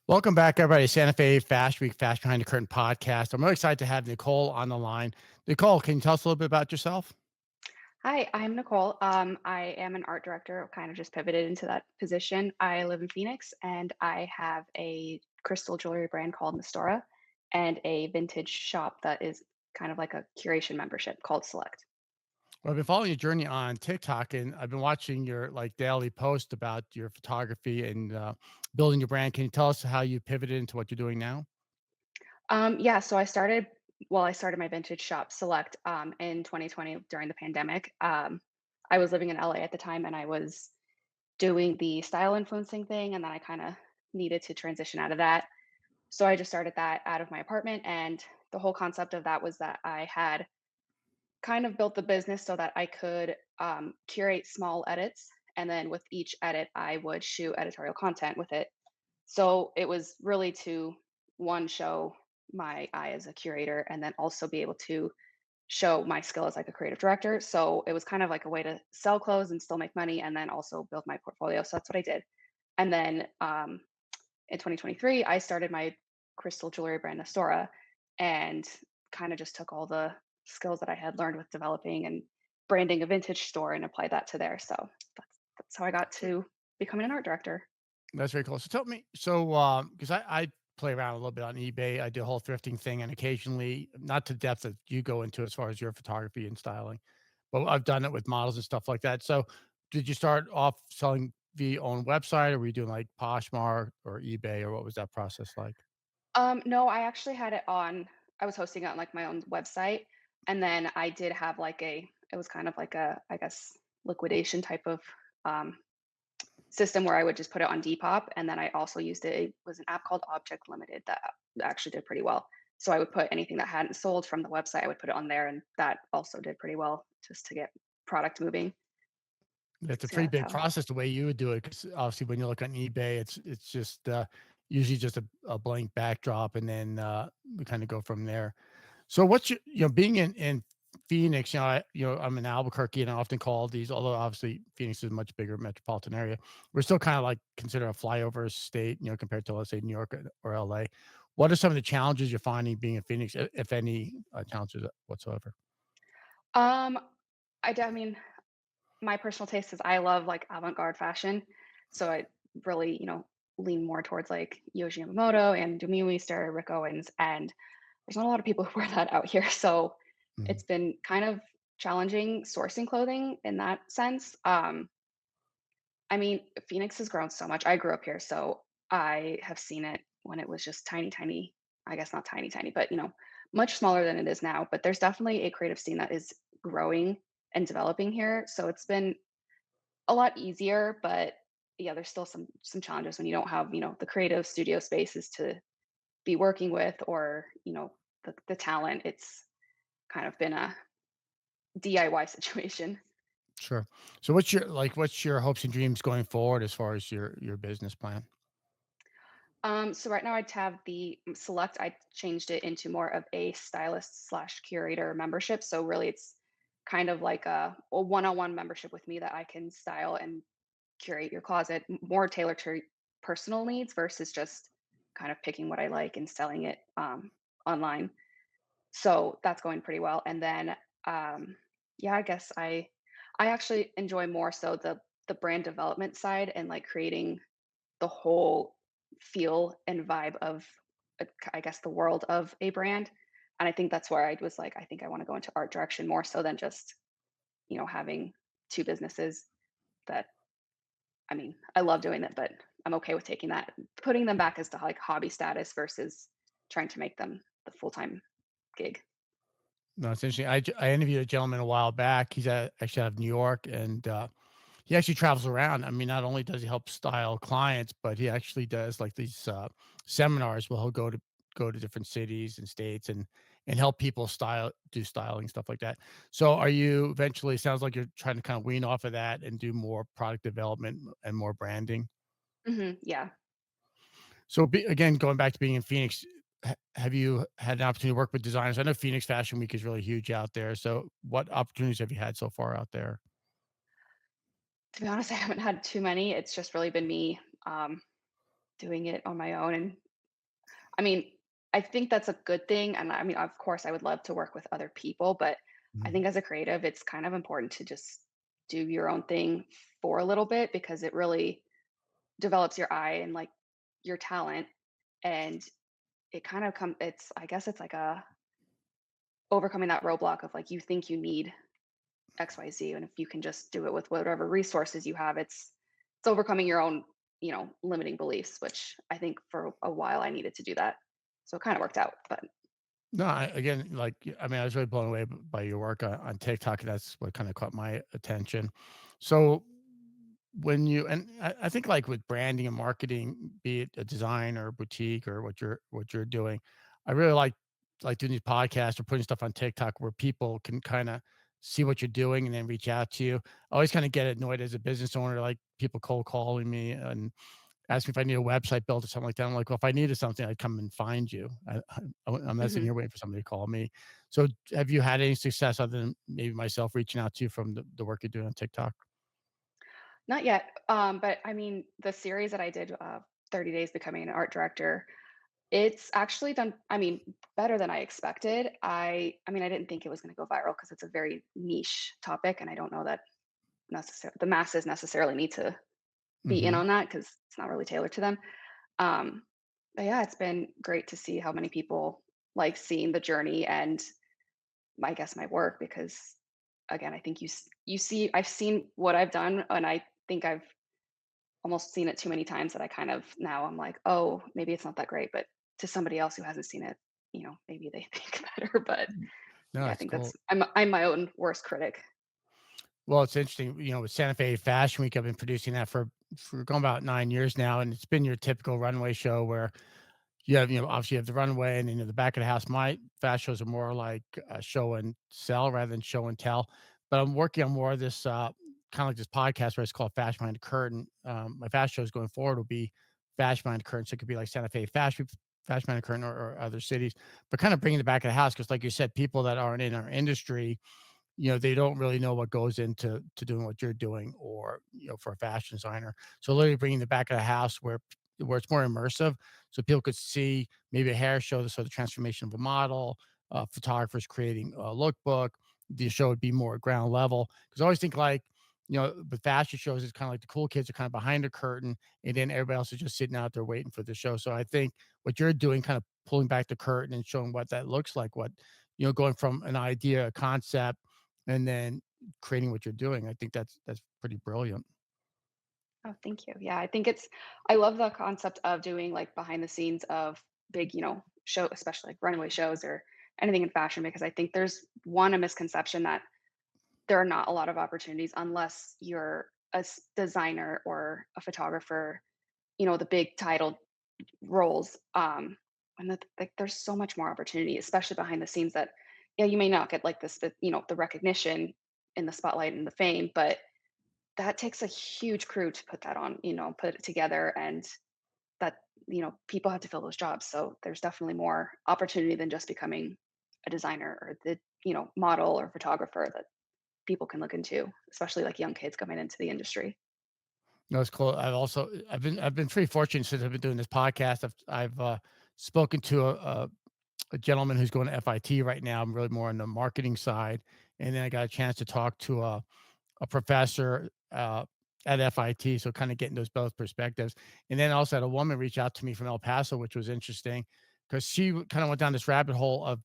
Welcome back, everybody. Santa Fe Fashion Week, Fashion Behind the Curtain podcast. I'm really excited to have Nicole on the line. Nicole, can you tell us a little bit about yourself? Hi, I'm Nicole. I am an art director, kind of just pivoted into that position. I live in Phoenix and I have a crystal jewelry brand called Nestora and a vintage shop that is kind of like a curation membership called Select. Well, I've been following your journey on TikTok, and I've been watching your daily post about your photography and building your brand. Can you tell us how you pivoted into what you're doing now? Yeah, so I started my vintage shop Select in 2020 during the pandemic. I was living in LA at the time and I was doing the style influencing thing, and then I kind of needed to transition out of that. So I just started that out of my apartment. And the whole concept of that was that I had kind of built the business so that I could curate small edits. And then with each edit, I would shoot editorial content with it. So it was really to one, show my eye as a curator, and then also be able to show my skill as like a creative director. So it was kind of like a way to sell clothes and still make money and then also build my portfolio. So that's what I did. And then in 2023, I started my crystal jewelry brand Nestora and kind of just took all the skills that I had learned with developing and branding a vintage store and applied that to there. So that's how I got to becoming an art director. That's very cool. So tell me, because I play around a little bit on eBay, I do a whole thrifting thing, and occasionally, not to depth that you go into as far as your photography and styling, but I've done it with models and stuff like that. So, did you start off selling via your own website, or were you doing like Poshmark or eBay, or what was that process like? No, I actually had it on. I was hosting it on like my own website, and then I did have like a. It was kind of like a, I guess, liquidation type of um, system where I would just put it on Depop, and then I also used it was an app called Object Limited that actually did pretty well. So I would put anything that hadn't sold from the website, I would put it on there, and that also did pretty well just to get product moving. It's a So yeah, pretty that's big how. process the way you would do it, because obviously when you look on eBay, it's just usually just a blank backdrop, and then we kind of go from there. So what's your being in Phoenix, I'm in Albuquerque and I often call these, although obviously Phoenix is a much bigger metropolitan area. We're still kind of like considered a flyover state, compared to let's say New York or LA. What are some of the challenges you're finding being in Phoenix, if any challenges whatsoever? Um, I mean, my personal taste is I love like avant-garde fashion, so I really, lean more towards like Yohji Yamamoto and Demi Weister, Rick Owens, and there's not a lot of people who wear that out here. So Mhm. it's been kind of challenging sourcing clothing in that sense. I mean, Phoenix has grown so much. I grew up here, so I have seen it when it was just tiny, tiny. I guess not tiny, tiny, but much smaller than it is now. But there's definitely a creative scene that is growing and developing here. So it's been a lot easier, but yeah, there's still some challenges when you don't have, the creative studio spaces to be working with or, the talent. It's kind of been a DIY situation. Sure. So what's your hopes and dreams going forward as far as your business plan? So right now I'd have the select, I changed it into more of a stylist slash curator membership. So really it's kind of like a one-on-one membership with me that I can style and curate your closet more tailored to personal needs versus just kind of picking what I like and selling it online. So that's going pretty well. And then yeah, I guess I actually enjoy more so the brand development side and like creating the whole feel and vibe of I guess the world of a brand. And I think that's where I was like, I think I want to go into art direction more so than just, having two businesses that I mean, I love doing that, but I'm okay with taking that, putting them back as to like hobby status versus trying to make them the full-time gig. No, it's interesting. I interviewed a gentleman a while back. He's actually out of New York, and he actually travels around. I mean, not only does he help style clients, but he actually does like these seminars where he'll go to different cities and states and help people do styling, stuff like that. So are you eventually, sounds like you're trying to kind of wean off of that and do more product development and more branding. Yeah. So again, going back to being in Phoenix, have you had an opportunity to work with designers? I know Phoenix Fashion Week is really huge out there. So what opportunities have you had so far out there? To be honest, I haven't had too many. It's just really been me. doing it on my own. And I mean, I think that's a good thing. And I mean, of course, I would love to work with other people, but I Mhm. think as a creative, it's kind of important to just do your own thing for a little bit because it really develops your eye and like your talent. And it kind of it's, I guess it's like a overcoming that roadblock of like you think you need XYZ. And if you can just do it with whatever resources you have, it's overcoming your own, limiting beliefs, which I think for a while I needed to do that. So it kind of worked out. But No, again, like, I mean, I was really blown away by your work on TikTok. That's what kind of caught my attention. So, when you and I think like with branding and marketing, be it a design or a boutique or what you're doing, I really like doing these podcasts or putting stuff on TikTok where people can kind of see what you're doing and then reach out to you. I always kind of get annoyed as a business owner, like people cold calling me and ask me if I need a website built or something like that. I'm like, well, if I needed something, I'd come and find you. I'm not sitting mhm. here waiting for somebody to call me. So, have you had any success other than maybe myself reaching out to you from the work you're doing on TikTok? Not yet. But I mean, the series that I did, 30 Days Becoming an Art Director, it's actually done, I mean, better than I expected. I mean, I didn't think it was going to go viral because it's a very niche topic, and I don't know that the masses necessarily need to be in Hmm. on that because it's not really tailored to them. Um, but yeah, it's been great to see how many people like seeing the journey and I guess my work because again, I think you see I've seen what I've done and I think I've almost seen it too many times that I kind of now I'm like, "Oh, maybe it's not that great," but to somebody else who hasn't seen it, maybe they think better, but No, yeah, I that's think cool. I'm my own worst critic. Well, it's interesting, with Santa Fe Fashion Week, I've been producing that for going about 9 years now, and it's been your typical runway show where you have, obviously you have the runway and then the back of the house. My fast shows are more like show and sell rather than show and tell. But I'm working on more of this kind of like this podcast where it's called Fashion Behind the Curtain. My fast shows going forward will be Fashion Behind the Curtain. So it could be like Santa Fe Fashion Behind the Curtain or other cities, but kind of bringing the back of the house because, like you said, people that aren't in our industry, they don't really know what goes into doing what you're doing or, for a fashion designer. So literally bringing the back of the house where it's more immersive so people could see maybe a hair show, so the transformation of a model, photographers creating a lookbook. The show would be more ground level because I always think like, the fashion shows is kind of like the cool kids are kind of behind the curtain and then everybody else is just sitting out there waiting for the show. So I think what you're doing, kind of pulling back the curtain and showing what that looks like, going from an idea, a concept, and then creating what you're doing. I think that's pretty brilliant. Oh, thank you. Yeah, I love the concept of doing like behind the scenes of big, show, especially like runway shows or anything in fashion, because I think there's a misconception that there are not a lot of opportunities unless you're a designer or a photographer, the big title roles. And that like there's so much more opportunity, especially behind the scenes that, yeah, you may not get like this, the recognition in the spotlight and the fame, but that takes a huge crew to put that on, put it together and that, people have to fill those jobs. So there's definitely more opportunity than just becoming a designer or the, model or photographer that people can look into, especially like young kids coming into the industry. No, it's cool. I've been pretty fortunate since I've been doing this podcast. I've spoken to a gentleman who's going to FIT right now. I'm really more on the marketing side, and then I got a chance to talk to a professor at FIT, so kind of getting those both perspectives. And then also had a woman reach out to me from El Paso, which was interesting because she kind of went down this rabbit hole of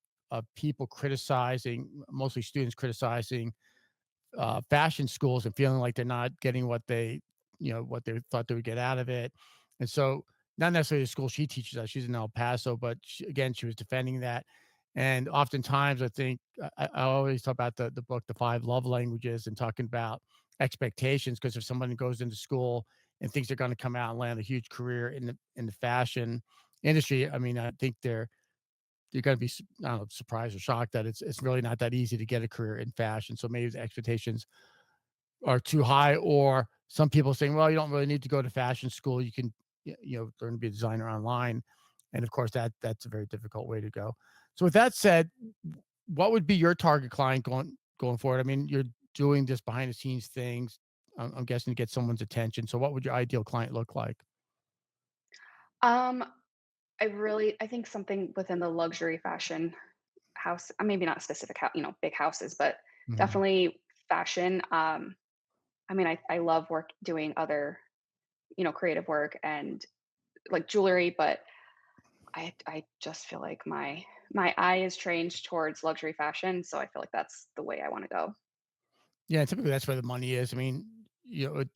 people criticizing, mostly students criticizing fashion schools and feeling like they're not getting what they thought they would get out of it. And so, not necessarily the school she teaches at, she's in El Paso, but again, she was defending that. And oftentimes, I think I always talk about the book, The Five Love Languages, and talking about expectations. Because if someone goes into school and thinks they're going to come out and land a huge career in the fashion industry, I mean, I think you're gonna be I don't know, surprised or shocked that it's really not that easy to get a career in fashion. So maybe the expectations are too high, or some people saying, "Well, you don't really need to go to fashion school. You can, learn to be a designer online." And of course, that's a very difficult way to go. So with that said, what would be your target client going forward? I mean, you're doing this behind the scenes things. I'm guessing to get someone's attention. So what would your ideal client look like? Um, I think something within the luxury fashion house, maybe not specific big houses, but Mhm. definitely fashion. I love work doing other, creative work and like jewelry, but I just feel like my eye is trained towards luxury fashion, so I feel like that's the way I want to go. Yeah, typically that's where the money is. I mean,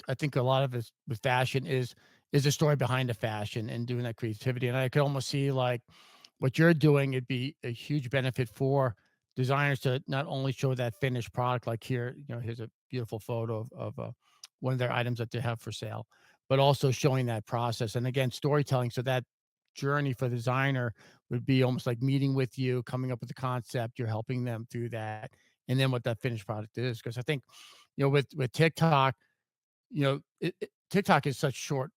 I think a lot of it with fashion is the story behind the fashion and doing that creativity. And I could almost see like what you're doing, it'd be a huge benefit for designers to not only show that finished product, like here, here's a beautiful photo of one of their items that they have for sale, but also showing that process. And again, storytelling. So that journey for the designer would be almost like meeting with you, coming up with the concept, you're helping them through that, and then what that finished product is. Because I think, with TikTok, TikTok is such short.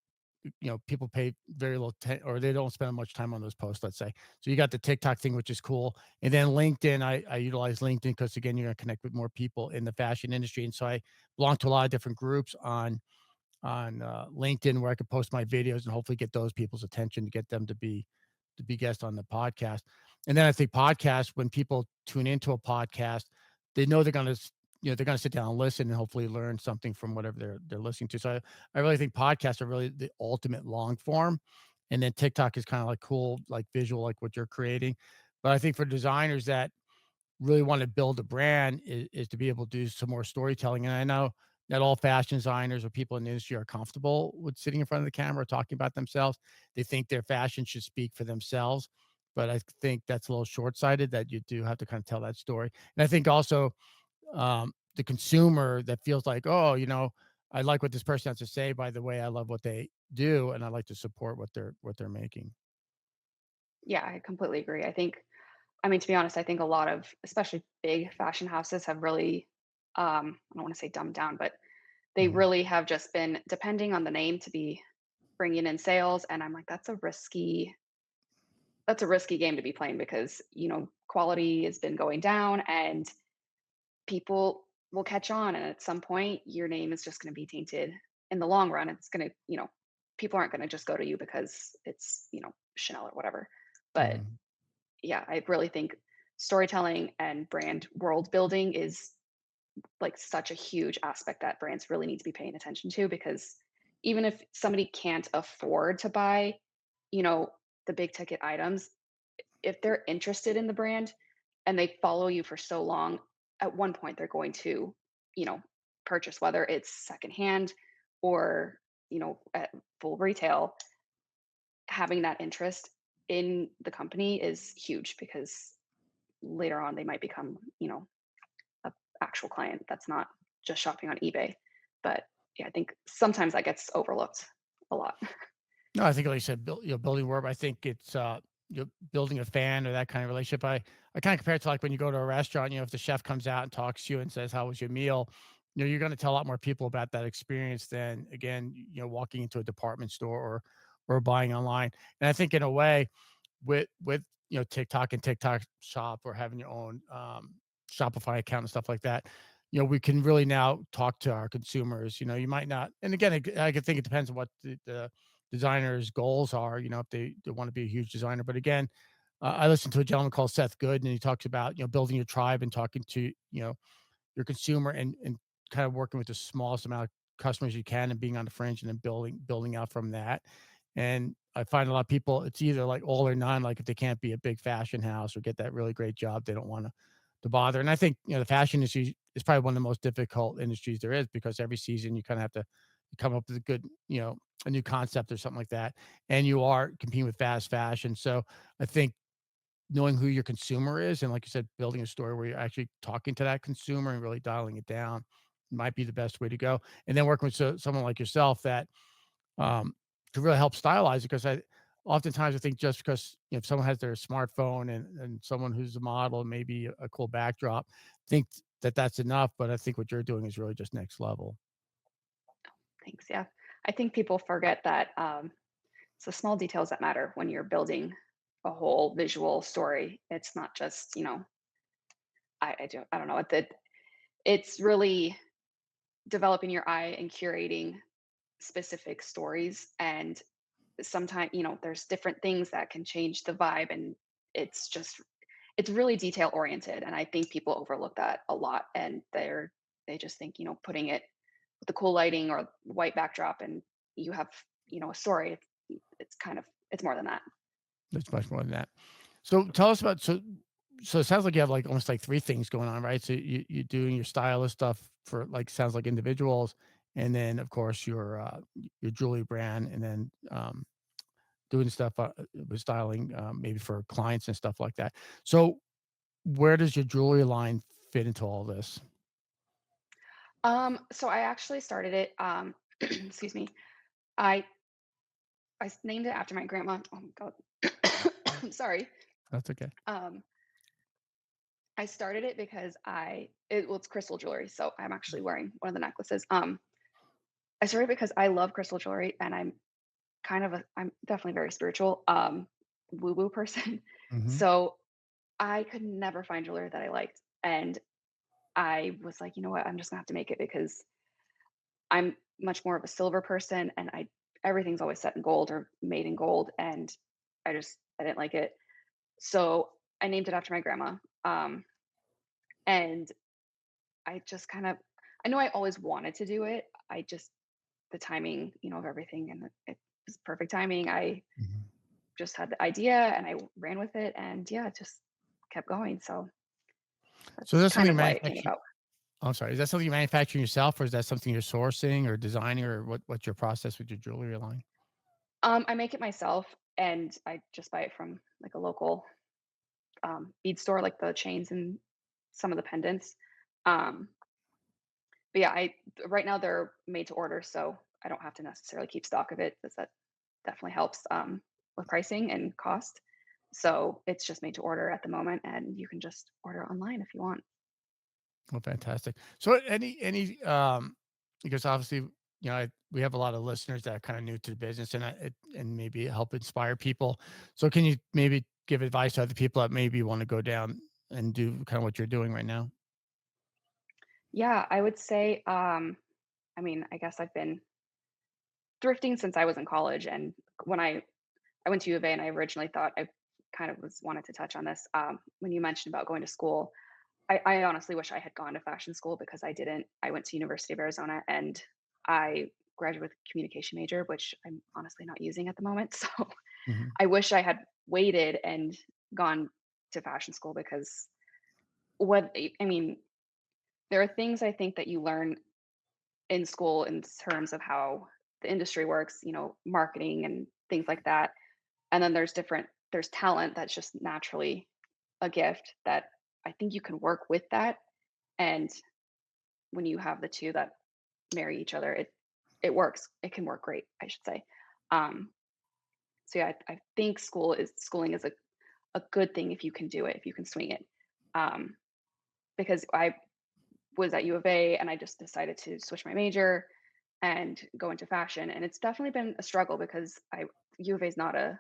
People pay very little or they don't spend much time on those posts. Let's say, so you got the TikTok thing, which is cool, and then LinkedIn. I utilize LinkedIn because again, you're going to connect with more people in the fashion industry, and so I belong to a lot of different groups on LinkedIn where I could post my videos and hopefully get those people's attention to get them to be guests on the podcast. And then I think podcasts, when people tune into a podcast, they know they're gonna sit down and listen and hopefully learn something from whatever they're listening to. So I really think podcasts are really the ultimate long form. And then TikTok is kind of like cool, like visual, like what you're creating. But I think for designers that really want to build a brand is to be able to do some more storytelling. And I know not all fashion designers or people in the industry are comfortable with sitting in front of the camera talking about themselves. They think their fashion should speak for themselves. But I think that's a little short sighted that you do have to kind of tell that story. And I think also the consumer that feels like, oh, I like what this person has to say. By the way, I love what they do, and I like to support what they're making. Yeah, I completely agree. To be honest, I think a lot of, especially big fashion houses, have really, I don't want to say dumbed down, but they Mhm. really have just been depending on the name to be bringing in sales. And I'm like, that's a risky game to be playing because, quality has been going down and people will catch on. And at some point, your name is just going to be tainted in the long run. It's going to, people aren't going to just go to you because it's, Chanel or whatever. But Mhm. yeah, I really think storytelling and brand world building is like such a huge aspect that brands really need to be paying attention to because even if somebody can't afford to buy, you know, the big ticket items, if they're interested in the brand and they follow you for so long, at one point they're going to, you know, purchase, whether it's secondhand or, at full retail. Having that interest in the company is huge because later on they might become, a actual client that's not just shopping on eBay. But yeah, I think sometimes that gets overlooked a lot. No, I think like you said, building work. I think it's building a fan or that kind of relationship. I kind of compare it to like when you go to a restaurant. If the chef comes out and talks to you and says, "How was your meal?" You're going to tell a lot more people about that experience than again, walking into a department store or buying online. And I think in a way, with TikTok and TikTok Shop or having your own Shopify account and stuff like that, we can really now talk to our consumers. You might not, and again, I could think it depends on what the designer's goals are. If they want to be a huge designer, but again, I listened to a gentleman called Seth Good, and he talks about building your tribe and talking to your consumer and kind of working with the smallest amount of customers you can and being on the fringe and then building out from that. And I find a lot of people, it's either like all or none. Like if they can't be a big fashion house or get that really great job, they don't want to bother. And I think the fashion industry is probably one of the most difficult industries there is because every season you kind of have to come up with a good, a new concept or something like that. And you are competing with fast fashion. So I think knowing who your consumer is and like you said, building a story where you're actually talking to that consumer and really dialing it down might be the best way to go. And then working with someone like yourself that to really help stylize it because I oftentimes I think just because if someone has their smartphone and someone who's a model, maybe a cool backdrop, think that that's enough. But I think what you're doing is really just next level. Thanks. Yeah. I think people forget that it's the small details that matter when you're building a whole visual story. It's not just, I don't know. It's really developing your eye and curating specific stories and sometimes, there's different things that can change the vibe, and it's just it's really detail oriented, and I think people overlook that a lot, and they just think, putting it with the cool lighting or white backdrop and you have, a story. It's kind of it's more than that. It's much more than that. So tell us about so it sounds like you have, like, almost, like, 3 things going on, right? So you're doing your stylist stuff for, like, sounds like individuals, and then, of course, your jewelry brand, and then, doing stuff, with styling, maybe for clients and stuff like that. So where does your jewelry line fit into all this? So I actually started it, excuse me. I named it after my grandma. Oh my god. I'm sorry. That's okay. Um, I started it because well, it's crystal jewelry, so I'm actually wearing one of the necklaces. I started because I love crystal jewelry, and I'm definitely very spiritual, woo-woo person. Mhm. So I could never find jewelry that I liked, and I was like, "You know what? I'm just gonna have to make it because I'm much more of a silver person, and I everything's always set in gold or made in gold, and I didn't like it." So I named it after my grandma, and I just kind of I know I always wanted to do it. I just the timing, of everything, and it was perfect timing. I Mhm. just had the idea and I ran with it, and yeah, it just kept going. So So is that's that kind something you of why it came manufacture about. I'm sorry, is that something you manufacture yourself, or is that something you're sourcing or designing, or what's your process with your jewelry line? I make it myself, and I just buy it from like a local bead store, like the chains and some of the pendants. Um, but yeah, I right now they're made to order, so I don't have to necessarily keep stock of it. Because that definitely helps with pricing and cost. So it's just made to order at the moment, and you can just order online if you want. Oh, fantastic. So because obviously, we have a lot of listeners that are kind of new to the business, and maybe help inspire people. So can you maybe give advice to other people that maybe want to go down and do kind of what you're doing right now? Yeah, I would say, I mean, I guess I've been thrifting since I was in college, and when I went to U of A, and I originally thought I kind of was wanted to touch on this when you mentioned about going to school. I honestly wish I had gone to fashion school because I didn't. I went to University of Arizona, and I graduated with a communication major, which I'm honestly not using at the moment. So Mhm. I wish I had waited and gone to fashion school because what I mean, there are things I think that you learn in school in terms of how the industry works, marketing and things like that. And then there's talent that's just naturally a gift that I think you can work with that. And when you have the two that marry each other, it works. It can work great, I should say. Um, so yeah, I think schooling is a good thing if you can do it, if you can swing it. Um, because I was at U of A and I just decided to switch my major and go into fashion. And it's definitely been a struggle because U of A is not a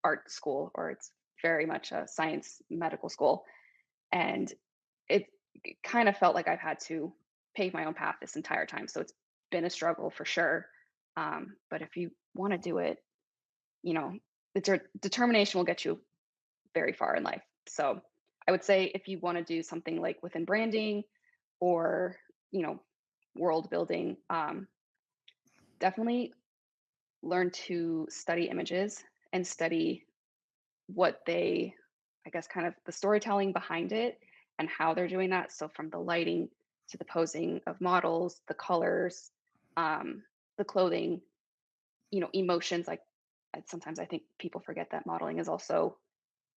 art school, or it's very much a science medical school. And it, it kind of felt like I've had to pave my own path this entire time. So it's been a struggle for sure. But if you want to do it, you know, determination will get you very far in life. So I would say if you want to do something like within branding or, you know, world building, definitely learn to study images and study what they, I guess, kind of the storytelling behind it and how they're doing that. So from the lighting to the posing of models, the colors, um, the clothing, emotions. Like sometimes I think people forget that modeling is also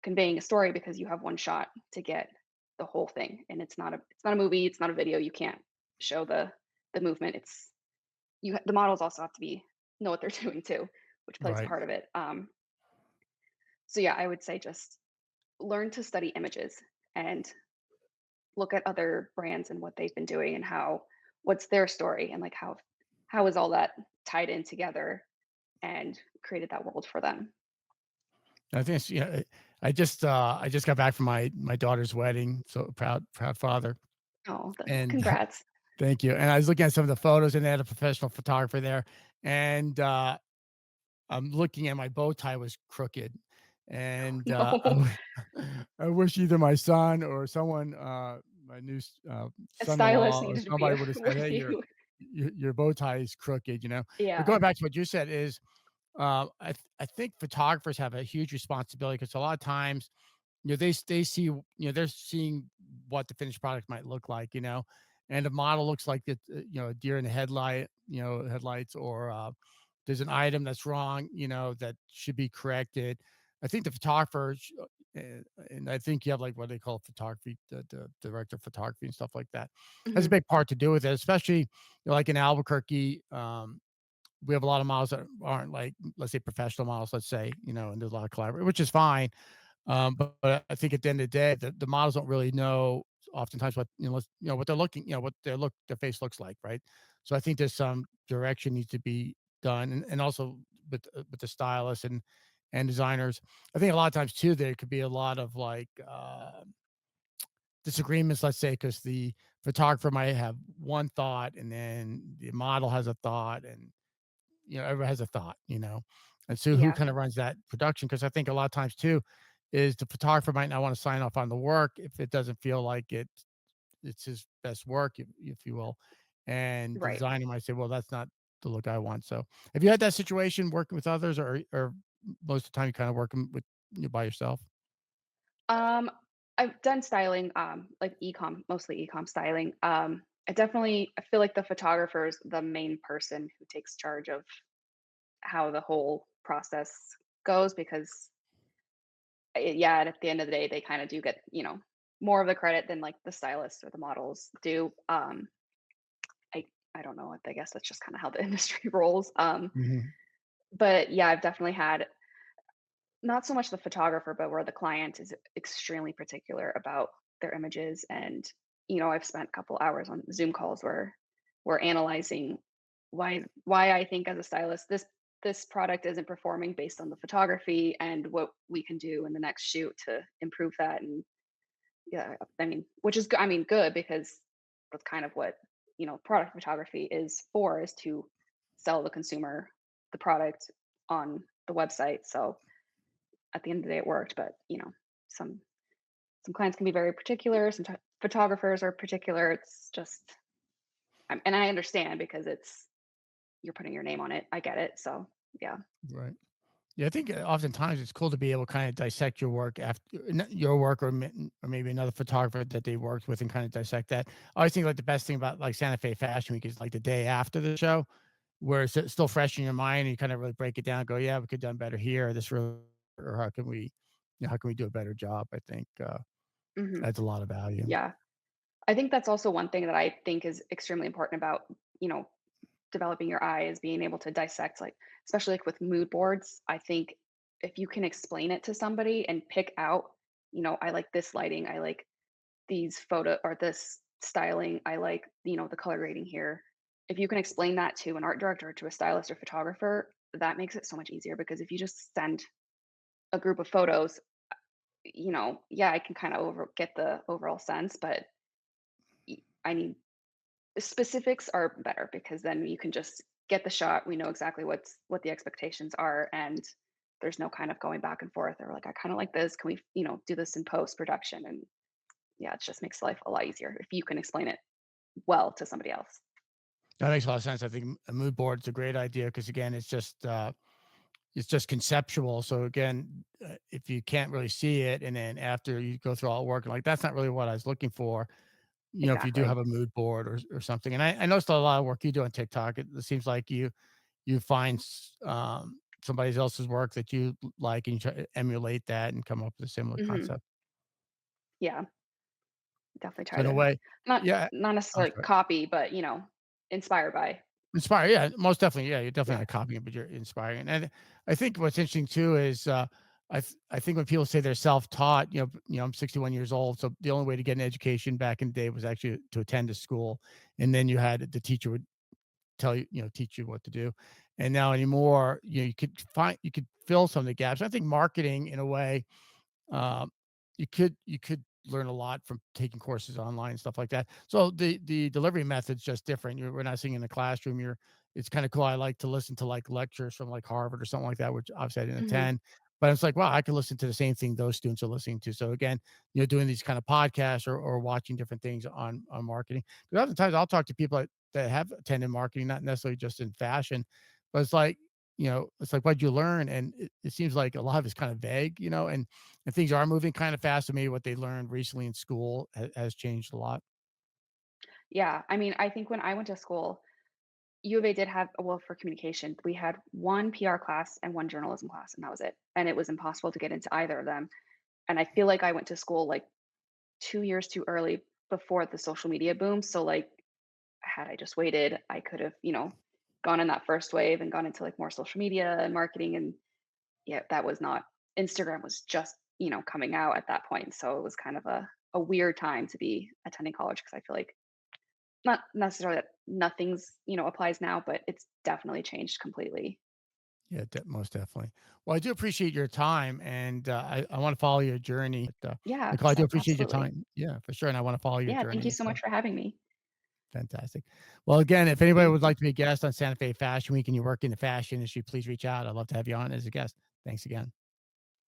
conveying a story because you have one shot to get the whole thing, and it's not a movie, it's not a video. You can't show the movement. The models also have to be know what they're doing too, which plays a Right. part of it. So yeah, I would say just learn to study images and look at other brands and what they've been doing and what's their story, and like how is all that tied in together and created that world for them. I think I just got back from my daughter's wedding, so proud father, Oh, and congrats. thank you. And I was looking at some of the photos, and they had a professional photographer there, and, I'm looking at my bow tie was crooked, and, I No, w I wish either my son or someone, my new a stylist son-in-law or needed to be somebody would have said, with "Hey, you. your bow tie is crooked," you know? But Yeah. going back to what you said is, I think photographers have a huge responsibility because a lot of times, they see, they're seeing what the finished product might look like, and the model looks like it, a deer in the headlights, or there's an item that's wrong, that should be corrected. I think the photographer, and I think you have like what they call photography, the director of photography and stuff like that, has a Mhm. big part to do with it, especially like in Albuquerque. We have a lot of models that aren't like, let's say, professional models, let's say, and there's a lot of collaboration, which is fine. But I think at the end of the day, the models don't really know oftentimes what, what they're looking, what their face looks like, right? So I think there's some direction needs to be done, and also with the stylists and designers. I think a lot of times too there could be a lot of like disagreements, let's say, because the photographer might have one thought, and then the model has a thought, and everyone has a thought, and so who Yeah, kind of runs that production? Because I think a lot of times too, is the photographer might not want to sign off on the work if it doesn't feel like it's his best work, if you will. And the right. designer might say, well, that's not the look I want. So have you had that situation working with others, or most of the time you kind of working with by yourself? Um, I've done styling, like mostly e-com styling. I feel like the photographer is the main person who takes charge of how the whole process goes because, yeah, and at the end of the day, they kind of do get, more of the credit than like the stylists or the models do. I I don't know. I guess that's just kind of how the industry rolls. Mhm. But yeah, I've definitely had not so much the photographer, but where the client is extremely particular about their images. And, I've spent a couple hours on Zoom calls where we're analyzing why I think as a stylist this product isn't performing based on the photography and what we can do in the next shoot to improve that. And yeah, I mean, which is I mean good because that's kind of what, product photography is for, is to sell the consumer the product on the website. So at the end of the day, it worked. But some some clients can be very particular. Some photographers are particular. It's just, and I understand because you're putting your name on it. I get it. So yeah. Right. Yeah, I think oftentimes it's cool to be able to kind of dissect your work after your work, or maybe another photographer that they worked with, and kind of dissect that. I always think like the best thing about like Santa Fe Fashion Week is like the day after the show, where it's still fresh in your mind, and you kind of really break it down. And go, yeah, we could have done better here. This really, or how can we do a better job? I think Hmm. adds a lot of value. Yeah, I think that's also one thing that I think is extremely important about developing your eye, is being able to dissect, like, especially like with mood boards. I think if you can explain it to somebody and pick out, I like this lighting, I like these photo or this styling, I like, the color grading here. If you can explain that to an art director, to a stylist or photographer, that makes it so much easier because if you just send a group of photos, yeah, I can kind of get the overall sense, but I need specifics are better because then you can just get the shot. We know exactly what the expectations are, and there's no kind of going back and forth. Or like, I kind of like this. Can we, do this in post production? And yeah, it just makes life a lot easier if you can explain it well to somebody else. That makes a lot of sense. I think a mood board is a great idea because again, it's just conceptual. So again, if you can't really see it, and then after you go through all the work, like that's not really what I was looking for. If you do have Exactly. a mood board or something. And I noticed a lot of work you do on TikTok. It seems like you find somebody else's work that you like, and you try to emulate that and come up with a similar Hmm. concept. Yeah, definitely So try in a to way, not yeah, not I'm necessarily sorry. copy, but inspired by. Inspire, yeah, most definitely, yeah, you're definitely Yeah. not copying it, but you're inspiring, and I think what's interesting too is, I think when people say they're self-taught, I'm 61 years old, so the only way to get an education back in the day was actually to attend a school, and then you had the teacher would teach you what to do, and now anymore, you could fill some of the gaps. I think marketing in a way, um, you could learn a lot from taking courses online and stuff like that. So the delivery method's just different. We're not sitting in the classroom. it's kind of cool. I like to listen to like lectures from like Harvard or something like that, which obviously I didn't Mhm. attend. But it's like, wow, I could listen to the same thing those students are listening to. So again, doing these kind of podcasts or watching different things on marketing. Because oftentimes I'll talk to people that have attended marketing, not necessarily just in fashion, but it's like, it's like, what'd you learn? And it seems like a lot of it's kind of vague, and things are moving kind of fast. To me, what they learned recently in school has changed a lot. Yeah, I mean, I think when I went to school, U of A did have well, for communication, we had 1 PR class and 1 journalism class, and that was it, and it was impossible to get into either of them, and I feel like I went to school, like, 2 years too early before the social media boom, so, like, had I just waited, I could have, gone in that first wave and gone into, like, more social media and marketing, and yeah, that was not Instagram was just, coming out at that point, so it was kind of a weird time to be attending college because I feel like not necessarily that nothing's, applies now, but it's definitely changed completely. Yeah, most definitely. Well, I do appreciate your time, and I want to follow your journey. But, Yeah, Nicole, I do appreciate your absolutely. time. Yeah, for sure, and I want to follow your Yeah, thank you journey. so So much for having me. fantastic. Well, again, if anybody Thank would you. like to be a guest on Santa Fe Fashion Week and you work in the fashion industry, please reach out. I'd love to have you on as a guest. Thanks again.